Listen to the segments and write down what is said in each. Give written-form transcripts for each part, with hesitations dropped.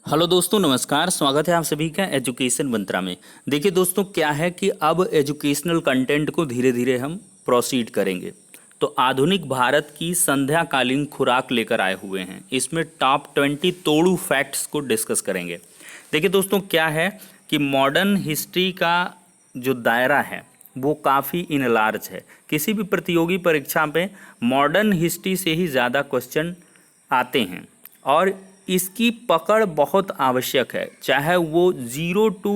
Hello दोस्तों, नमस्कार। स्वागत है आप सभी का एजुकेशन मंत्रा में। देखिए दोस्तों, क्या है कि अब एजुकेशनल कंटेंट को धीरे धीरे हम प्रोसीड करेंगे। तो आधुनिक भारत की संध्याकालीन खुराक लेकर आए हुए हैं। इसमें टॉप 20 तोड़ू फैक्ट्स को डिस्कस करेंगे। देखिए दोस्तों, क्या है कि मॉडर्न हिस्ट्री का जो दायरा है वो काफ़ी इनलार्ज है। किसी भी प्रतियोगी परीक्षा पे मॉडर्न हिस्ट्री से ही ज़्यादा क्वेश्चन आते हैं और इसकी पकड़ बहुत आवश्यक है। चाहे वो 0 टू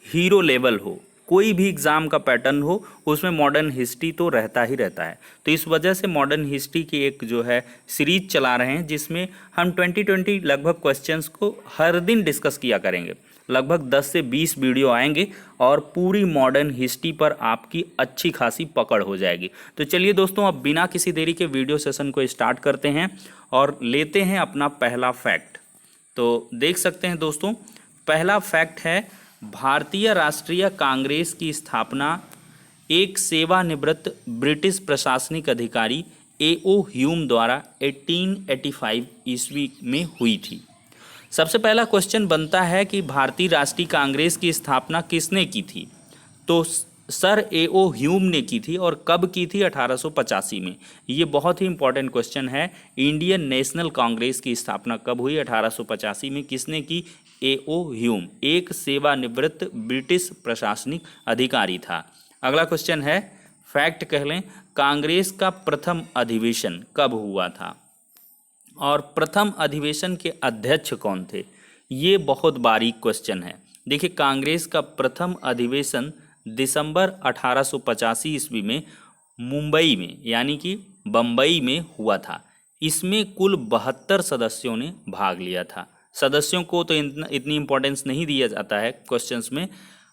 हीरो लेवल हो, कोई भी एग्ज़ाम का पैटर्न हो, उसमें मॉडर्न हिस्ट्री तो रहता ही रहता है। तो इस वजह से मॉडर्न हिस्ट्री की एक जो है सीरीज चला रहे हैं, जिसमें हम 2020 लगभग क्वेश्चंस को हर दिन डिस्कस किया करेंगे। लगभग 10 से 20 वीडियो आएंगे और पूरी मॉडर्न हिस्ट्री पर आपकी अच्छी खासी पकड़ हो जाएगी। तो चलिए दोस्तों, अब बिना किसी देरी के वीडियो सेशन को स्टार्ट करते हैं और लेते हैं अपना पहला फैक्ट। तो देख सकते हैं दोस्तों, पहला फैक्ट है भारतीय राष्ट्रीय कांग्रेस की स्थापना एक सेवानिवृत्त ब्रिटिश प्रशासनिक अधिकारी A.O. ह्यूम द्वारा 1885 ईस्वी में हुई थी। सबसे पहला क्वेश्चन बनता है कि भारतीय राष्ट्रीय कांग्रेस की स्थापना किसने की थी? तो सर A.O. ह्यूम ने की थी। और कब की थी? 1885 में। ये बहुत ही इंपॉर्टेंट क्वेश्चन है। इंडियन नेशनल कांग्रेस की स्थापना कब हुई? 1885 में। किसने की? A.O. ह्यूम, एक सेवानिवृत्त ब्रिटिश प्रशासनिक अधिकारी था। अगला क्वेश्चन है, फैक्ट कह लें, कांग्रेस का प्रथम अधिवेशन कब हुआ था और प्रथम अधिवेशन के अध्यक्ष कौन थे? ये बहुत बारीक क्वेश्चन है। देखिए, कांग्रेस का प्रथम अधिवेशन दिसंबर 1885 ईस्वी में मुंबई में यानी कि बम्बई में हुआ था। इसमें कुल 72 सदस्यों ने भाग लिया था। सदस्यों को तो इतनी इम्पोर्टेंस नहीं दिया जाता है क्वेश्चंस में,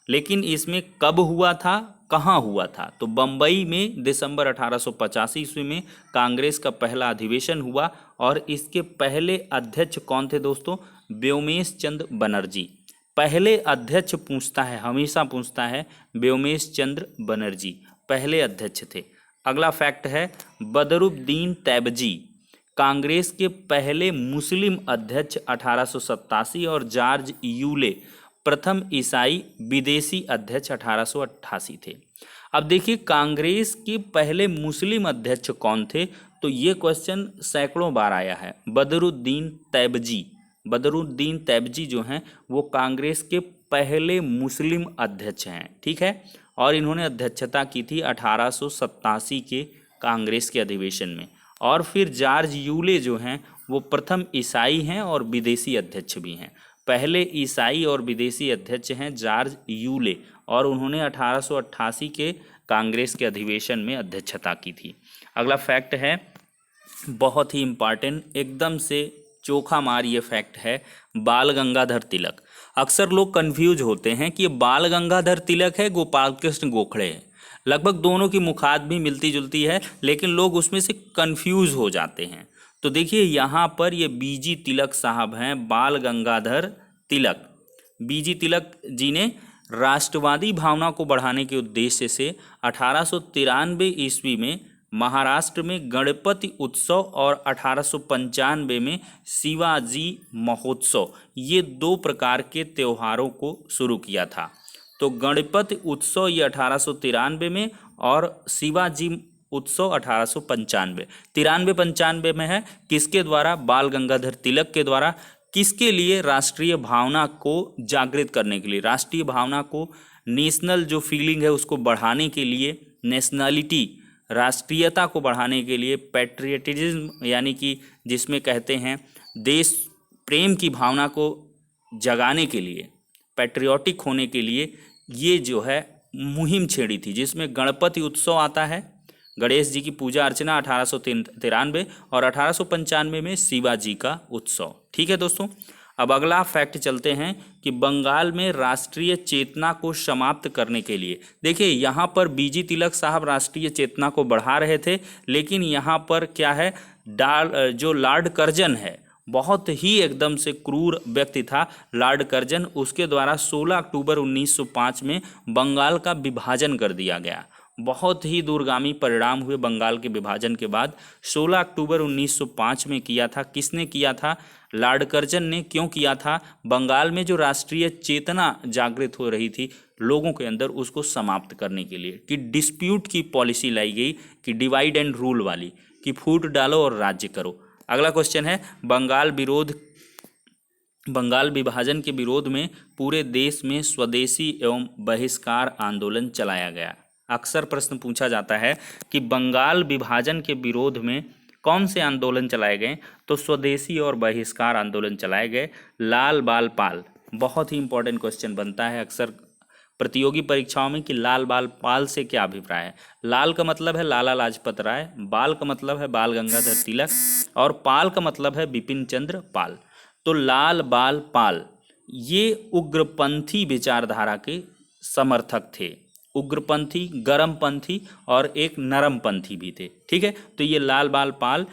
लेकिन इसमें कब हुआ था, कहाँ हुआ था? तो बम्बई में दिसंबर 1885 ईस्वी में कांग्रेस का पहला अधिवेशन हुआ और इसके पहले अध्यक्ष कौन थे दोस्तों? व्योमेश चंद्र बनर्जी। पहले अध्यक्ष पूछता है, हमेशा पूछता है, व्योमेश चंद्र बनर्जी पहले अध्यक्ष थे। अगला फैक्ट है, बदरुद्दीन तैबजी कांग्रेस के पहले मुस्लिम अध्यक्ष 1887 और जॉर्ज यूले प्रथम ईसाई विदेशी अध्यक्ष 1888 थे। अब देखिए, कांग्रेस के पहले मुस्लिम अध्यक्ष कौन थे? तो ये क्वेश्चन सैकड़ों बार आया है। बदरुद्दीन तैबजी जो हैं वो कांग्रेस के पहले मुस्लिम अध्यक्ष हैं, ठीक है। और इन्होंने अध्यक्षता की थी 1887 के कांग्रेस के अधिवेशन में। और फिर जॉर्ज यूले जो हैं वो प्रथम ईसाई हैं और विदेशी अध्यक्ष भी हैं। पहले ईसाई और विदेशी अध्यक्ष हैं जॉर्ज यूले, और उन्होंने 1888 के कांग्रेस के अधिवेशन में अध्यक्षता की थी। अगला फैक्ट है बहुत ही इम्पॉर्टेंट, एकदम से चोखा मार ये फैक्ट है, बाल गंगाधर तिलक। अक्सर लोग कंफ्यूज होते हैं कि ये बाल गंगाधर तिलक है, गोपाल कृष्ण गोखले है। लगभग दोनों की मुखात भी मिलती जुलती है, लेकिन लोग उसमें से कंफ्यूज हो जाते हैं। तो देखिए, यहाँ पर ये बीजी तिलक साहब हैं, बाल गंगाधर तिलक। बीजी तिलक जी ने राष्ट्रवादी भावना को बढ़ाने के उद्देश्य से 1893 ईस्वी में महाराष्ट्र में गणपति उत्सव और 1895 में शिवाजी महोत्सव, ये दो प्रकार के त्योहारों को शुरू किया था। तो गणपति उत्सव ये 1893 में और शिवाजी उत्सव 1895। 93-95 में है। किसके द्वारा? बाल गंगाधर तिलक के द्वारा। किसके लिए? राष्ट्रीय भावना को जागृत करने के लिए, राष्ट्रीय भावना को, नेशनल जो फीलिंग है उसको बढ़ाने के लिए, नेशनलिटी, राष्ट्रीयता को बढ़ाने के लिए, पैट्रियटिज्म यानी कि जिसमें कहते हैं देश प्रेम की भावना को जगाने के लिए, पैट्रियोटिक होने के लिए ये जो है मुहिम छेड़ी थी, जिसमें गणपति उत्सव आता है, गणेश जी की पूजा अर्चना 1893 और 1895 में शिवाजी का उत्सव। ठीक है दोस्तों, अब अगला फैक्ट चलते हैं कि बंगाल में राष्ट्रीय चेतना को समाप्त करने के लिए, देखिए यहाँ पर बीजी तिलक साहब राष्ट्रीय चेतना को बढ़ा रहे थे, लेकिन यहाँ पर क्या है, जो लॉर्ड कर्जन है, बहुत ही एकदम से क्रूर व्यक्ति था लॉर्ड कर्जन, उसके द्वारा 16 अक्टूबर 1905 में बंगाल का विभाजन कर दिया गया। बहुत ही दूरगामी परिणाम हुए बंगाल के विभाजन के बाद। 16 अक्टूबर 1905 में किया था। किसने किया था? लॉर्ड कर्जन ने। क्यों किया था? बंगाल में जो राष्ट्रीय चेतना जागृत हो रही थी लोगों के अंदर, उसको समाप्त करने के लिए, कि डिस्प्यूट की पॉलिसी लाई गई, कि डिवाइड एंड रूल वाली, कि फूट डालो और राज्य करो। अगला क्वेश्चन है, बंगाल विभाजन के विरोध में पूरे देश में स्वदेशी एवं बहिष्कार आंदोलन चलाया गया। अक्सर प्रश्न पूछा जाता है कि बंगाल विभाजन के विरोध में कौन से आंदोलन चलाए गए, तो स्वदेशी और बहिष्कार आंदोलन चलाए गए। लाल बाल पाल, बहुत ही इंपॉर्टेंट क्वेश्चन बनता है अक्सर प्रतियोगी परीक्षाओं में, कि लाल बाल पाल से क्या अभिप्राय है। लाल का मतलब है लाला लाजपत राय, बाल का मतलब है बाल गंगाधर तिलक, और पाल का मतलब है बिपिन चंद्र पाल। तो लाल बाल पाल ये उग्रपंथी विचारधारा के समर्थक थे। उग्रपंथी, गर्मपंथी और एक नरमपंथी भी थे। ठीक है, तो ये लाल बाल पाल,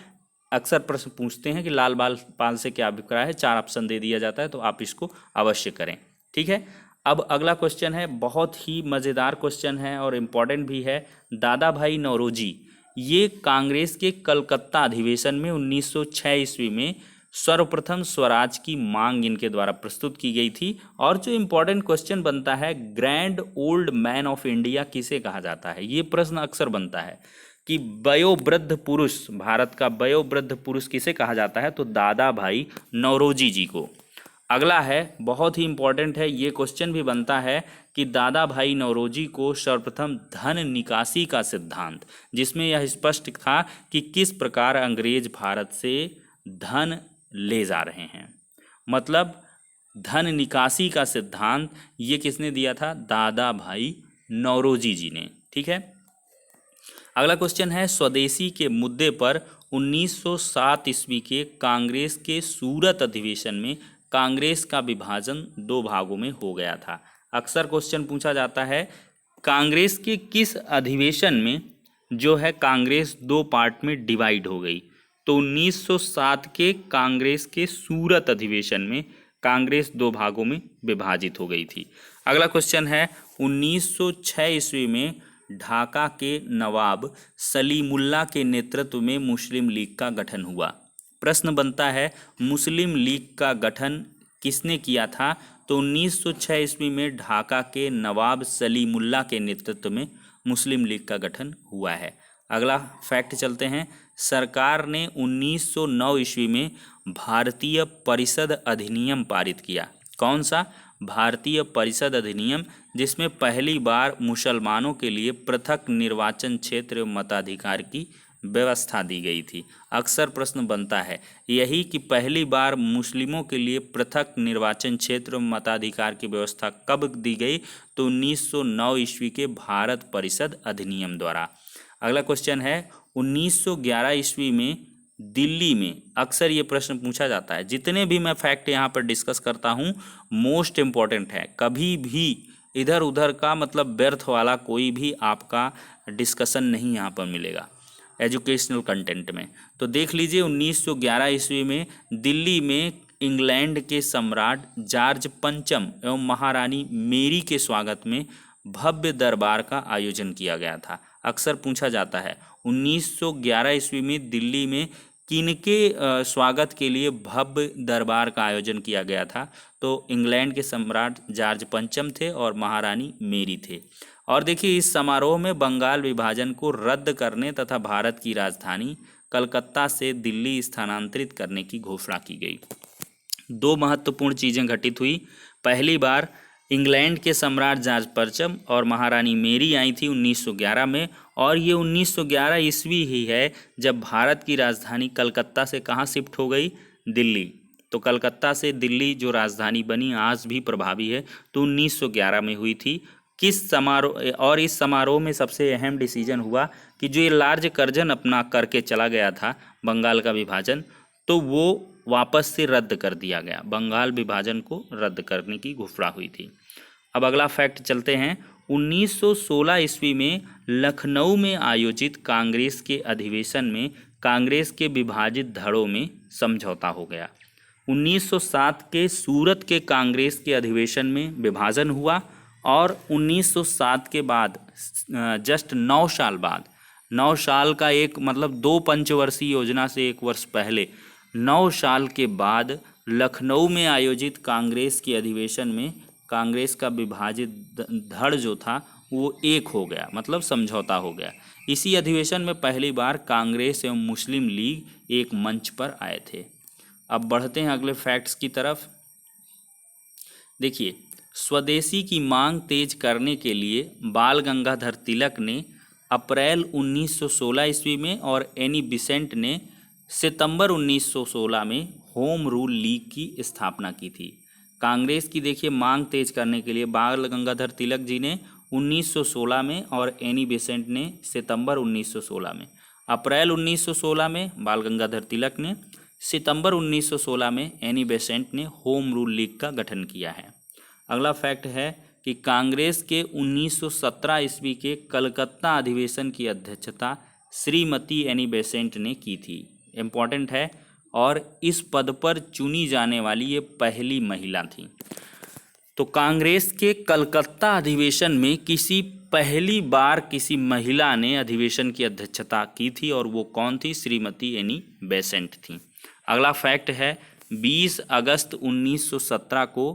अक्सर प्रश्न पूछते हैं कि लाल बाल पाल से क्या अभिप्राय है। 4 ऑप्शन दे दिया जाता है, तो आप इसको अवश्य करें। ठीक है, अब अगला क्वेश्चन है, बहुत ही मज़ेदार क्वेश्चन है और इम्पॉर्टेंट भी है। दादा भाई नौरोजी, ये कांग्रेस के कलकत्ता अधिवेशन में 1906 ईस्वी में सर्वप्रथम स्वराज की मांग इनके द्वारा प्रस्तुत की गई थी। और जो इम्पोर्टेंट क्वेश्चन बनता है, grand old man of India किसे कहा जाता है, ये प्रश्न अक्सर बनता है कि वयोवृद्ध पुरुष, भारत का वयोवृद्ध पुरुष किसे कहा जाता है, तो दादा भाई नौरोजी जी को। अगला है, बहुत ही इंपॉर्टेंट है, ये क्वेश्चन भी बनता है कि दादा भाई नौरोजी को सर्वप्रथम धन निकासी का सिद्धांत, जिसमें यह स्पष्ट था कि किस प्रकार अंग्रेज भारत से धन ले जा रहे हैं, मतलब धन निकासी का सिद्धांत, ये किसने दिया था? दादा भाई नौरोजी जी ने। ठीक है, अगला क्वेश्चन है, स्वदेशी के मुद्दे पर 1907 ईस्वी के कांग्रेस के सूरत अधिवेशन में कांग्रेस का विभाजन 2 भागों में हो गया था। अक्सर क्वेश्चन पूछा जाता है, कांग्रेस के किस अधिवेशन में जो है कांग्रेस 2 पार्ट में डिवाइड हो गई, तो 1907 के कांग्रेस के सूरत अधिवेशन में कांग्रेस 2 भागों में विभाजित हो गई थी। अगला क्वेश्चन है, 1906 ईस्वी में ढाका के नवाब सलीमुल्लाह के नेतृत्व में मुस्लिम लीग का गठन हुआ। प्रश्न बनता है, मुस्लिम लीग का गठन किसने किया था, तो 1906 ईस्वी में ढाका के नवाब सलीमुल्लाह के नेतृत्व में मुस्लिम लीग का गठन हुआ है। अगला फैक्ट चलते हैं, सरकार ने 1909 ईस्वी में भारतीय परिषद अधिनियम पारित किया। कौन सा? भारतीय परिषद अधिनियम, जिसमें पहली बार मुसलमानों के लिए पृथक निर्वाचन क्षेत्र मताधिकार की व्यवस्था दी गई थी। अक्सर प्रश्न बनता है यही कि पहली बार मुस्लिमों के लिए पृथक निर्वाचन क्षेत्र मताधिकार की व्यवस्था कब दी गई, तो 1909 ईस्वी के भारत परिषद अधिनियम द्वारा। अगला क्वेश्चन है, 1911 ईस्वी में दिल्ली में, अक्सर ये प्रश्न पूछा जाता है, जितने भी मैं फैक्ट यहाँ पर डिस्कस करता हूँ मोस्ट इम्पॉर्टेंट है, कभी भी इधर उधर का मतलब व्यर्थ वाला कोई भी आपका डिस्कशन नहीं यहाँ पर मिलेगा एजुकेशनल कंटेंट में। तो देख लीजिए, 1911 ईस्वी में दिल्ली में इंग्लैंड के सम्राट जॉर्ज पंचम एवं महारानी मेरी के स्वागत में भव्य दरबार का आयोजन किया गया था। अक्सर पूछा जाता है 1911 ईस्वी में दिल्ली में किनके स्वागत के लिए भव्य दरबार का आयोजन किया गया था, तो इंग्लैंड के सम्राट जॉर्ज पंचम थे और महारानी मेरी थे। और देखिए, इस समारोह में बंगाल विभाजन को रद्द करने तथा भारत की राजधानी कलकत्ता से दिल्ली स्थानांतरित करने की घोषणा की गई। 2 महत्वपूर्ण चीज़ें घटित हुई। पहली बार इंग्लैंड के सम्राट जॉर्ज पंचम और महारानी मेरी आई थी 1911 में, और ये 1911 ईस्वी ही है जब भारत की राजधानी कलकत्ता से कहाँ शिफ्ट हो गई? दिल्ली। तो कलकत्ता से दिल्ली जो राजधानी बनी आज भी प्रभावी है, तो 1911 में हुई थी। किस समारोह, और इस समारोह में सबसे अहम डिसीजन हुआ कि जो ये लार्ज कर्जन अपना करके चला गया था बंगाल का विभाजन, तो वो वापस से रद्द कर दिया गया। बंगाल विभाजन को रद्द करने की घोषणा हुई थी। अब अगला फैक्ट चलते हैं, 1916 ईस्वी में लखनऊ में आयोजित कांग्रेस के अधिवेशन में कांग्रेस के विभाजित धड़ों में समझौता हो गया। 1907 के सूरत के कांग्रेस के अधिवेशन में विभाजन हुआ और 1907 के बाद जस्ट 9 साल बाद, 9 साल का एक मतलब 2 पंचवर्षीय योजना से 1 वर्ष पहले 9 साल के बाद लखनऊ में आयोजित कांग्रेस के अधिवेशन में कांग्रेस का विभाजित धड़ जो था वो एक हो गया, मतलब समझौता हो गया। इसी अधिवेशन में पहली बार कांग्रेस एवं मुस्लिम लीग एक मंच पर आए थे। अब बढ़ते हैं अगले फैक्ट्स की तरफ। देखिए, स्वदेशी की मांग तेज करने के लिए बाल गंगाधर तिलक ने अप्रैल 1916 ईस्वी में और एनी बेसेंट ने सितंबर 1916 में होम रूल लीग की स्थापना की थी। कांग्रेस की देखिए मांग तेज करने के लिए बाल गंगाधर तिलक जी ने 1916 में और एनी बेसेंट ने सितंबर 1916 में, अप्रैल 1916 में बाल गंगाधर तिलक ने, सितंबर 1916 में एनी बेसेंट ने होम रूल लीग का गठन किया है। अगला फैक्ट है कि कांग्रेस के 1917 ईस्वी के कलकत्ता अधिवेशन की अध्यक्षता श्रीमती एनी बेसेंट ने की थी। इम्पॉर्टेंट है, और इस पद पर चुनी जाने वाली ये पहली महिला थी। तो कांग्रेस के कलकत्ता अधिवेशन में पहली बार किसी महिला ने अधिवेशन की अध्यक्षता की थी, और वो कौन थी? श्रीमती एनी बेसेंट थी। अगला फैक्ट है, 20 अगस्त 1917 को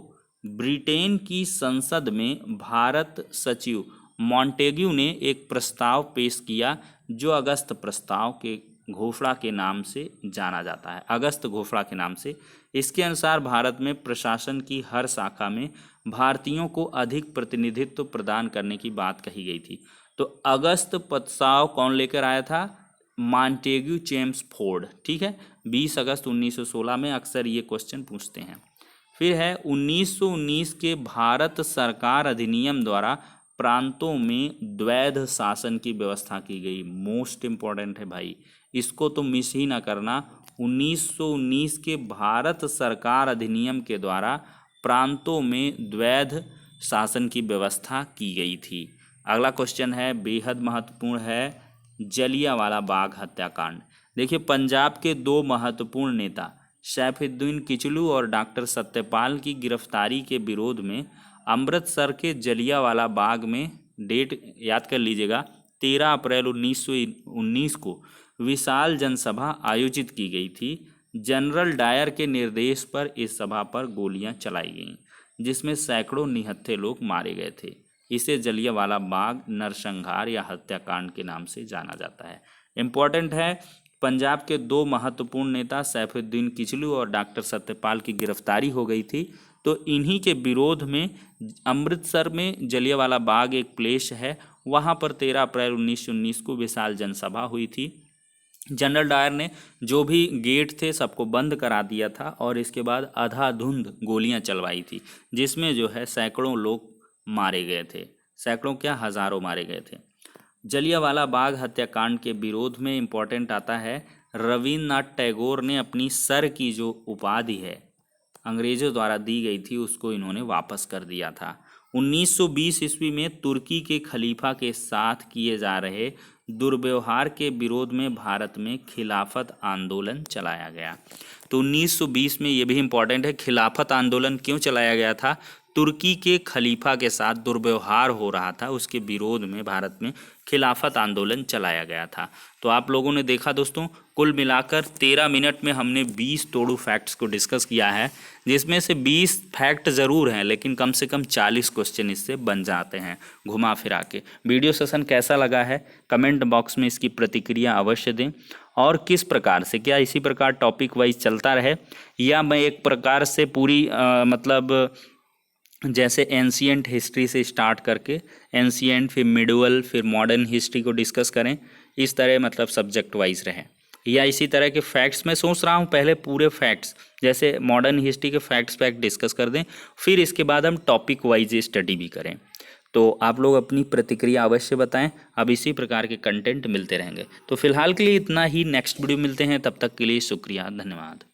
ब्रिटेन की संसद में भारत सचिव मॉन्टेग्यू ने एक प्रस्ताव पेश किया जो अगस्त प्रस्ताव के घोषणा के नाम से जाना जाता है, अगस्त घोषणा के नाम से। इसके अनुसार भारत में प्रशासन की हर शाखा में भारतीयों को अधिक प्रतिनिधित्व प्रदान करने की बात कही गई थी। तो अगस्त प्रस्ताव कौन लेकर आया था? मॉन्टेग्यू चेम्सफोर्ड, ठीक है, 20 अगस्त 1916 में। अक्सर ये क्वेश्चन पूछते हैं। फिर है 1919 के भारत सरकार अधिनियम द्वारा प्रांतों में द्वैध शासन की व्यवस्था की गई। मोस्ट इम्पॉर्टेंट है भाई, इसको तो मिस ही ना करना। 1919 के भारत सरकार अधिनियम के द्वारा प्रांतों में द्वैध शासन की व्यवस्था की गई थी। अगला क्वेश्चन है, बेहद महत्वपूर्ण है, जलियांवाला बाग हत्याकांड। देखिए, पंजाब के 2 महत्वपूर्ण नेता सैफुद्दीन किचलू और डॉक्टर सत्यपाल की गिरफ्तारी के विरोध में अमृतसर के जलियांवाला बाग में, डेट याद कर लीजिएगा, 13 अप्रैल 1919 को विशाल जनसभा आयोजित की गई थी। जनरल डायर के निर्देश पर इस सभा पर गोलियां चलाई गईं, जिसमें सैकड़ों निहत्थे लोग मारे गए थे। इसे जलियांवाला बाग नरसंहार या हत्याकांड के नाम से जाना जाता है। इम्पॉर्टेंट है, पंजाब के 2 महत्वपूर्ण नेता सैफुद्दीन किचलू और डॉक्टर सत्यपाल की गिरफ्तारी हो गई थी, तो इन्हीं के विरोध में अमृतसर में जलियांवाला बाग एक प्लेस है, वहाँ पर 13 अप्रैल 1919 को विशाल जनसभा हुई थी। जनरल डायर ने जो भी गेट थे सबको बंद करा दिया था, और इसके बाद अंधाधुंध गोलियां चलवाई थी, जिसमें जो है सैकड़ों लोग मारे गए थे। सैकड़ों क्या, हजारों मारे गए थे। जलियांवाला बाग हत्याकांड के विरोध में इम्पोर्टेंट आता है, रविन्द्रनाथ टैगोर ने अपनी सर की जो उपाधि है अंग्रेजों द्वारा दी गई थी, उसको इन्होंने वापस कर दिया था। 1920 ईस्वी में तुर्की के खलीफा के साथ किए जा रहे दुर्व्यवहार के विरोध में भारत में खिलाफत आंदोलन चलाया गया। तो 1920 में ये भी इम्पोर्टेंट है, खिलाफत आंदोलन क्यों चलाया गया था? तुर्की के खलीफा के साथ दुर्व्यवहार हो रहा था, उसके विरोध में भारत में खिलाफत आंदोलन चलाया गया था। तो आप लोगों ने देखा दोस्तों, कुल मिलाकर 13 मिनट में हमने 20 तोड़ू फैक्ट्स को डिस्कस किया है, जिसमें से 20 फैक्ट ज़रूर हैं, लेकिन कम से कम 40 क्वेश्चन इससे बन जाते हैं घुमा फिरा के। वीडियो सेशन कैसा लगा है कमेंट बॉक्स में इसकी प्रतिक्रिया अवश्य दें, और किस प्रकार से, क्या इसी प्रकार टॉपिक वाइज चलता रहे, या मैं एक प्रकार से पूरी मतलब जैसे एंशिएंट हिस्ट्री से स्टार्ट करके एंशिएंट, फिर मिडवल, फिर मॉडर्न हिस्ट्री को डिस्कस करें, इस तरह मतलब सब्जेक्ट वाइज रहे, या इसी तरह के फैक्ट्स मैं सोच रहा हूँ पहले पूरे फैक्ट्स जैसे मॉडर्न हिस्ट्री के फैक्ट डिस्कस कर दें, फिर इसके बाद हम टॉपिक वाइज स्टडी भी करें। तो आप लोग अपनी प्रतिक्रिया अवश्य बताएं। अब इसी प्रकार के कंटेंट मिलते रहेंगे। तो फिलहाल के लिए इतना ही, नेक्स्ट वीडियो मिलते हैं, तब तक के लिए शुक्रिया, धन्यवाद।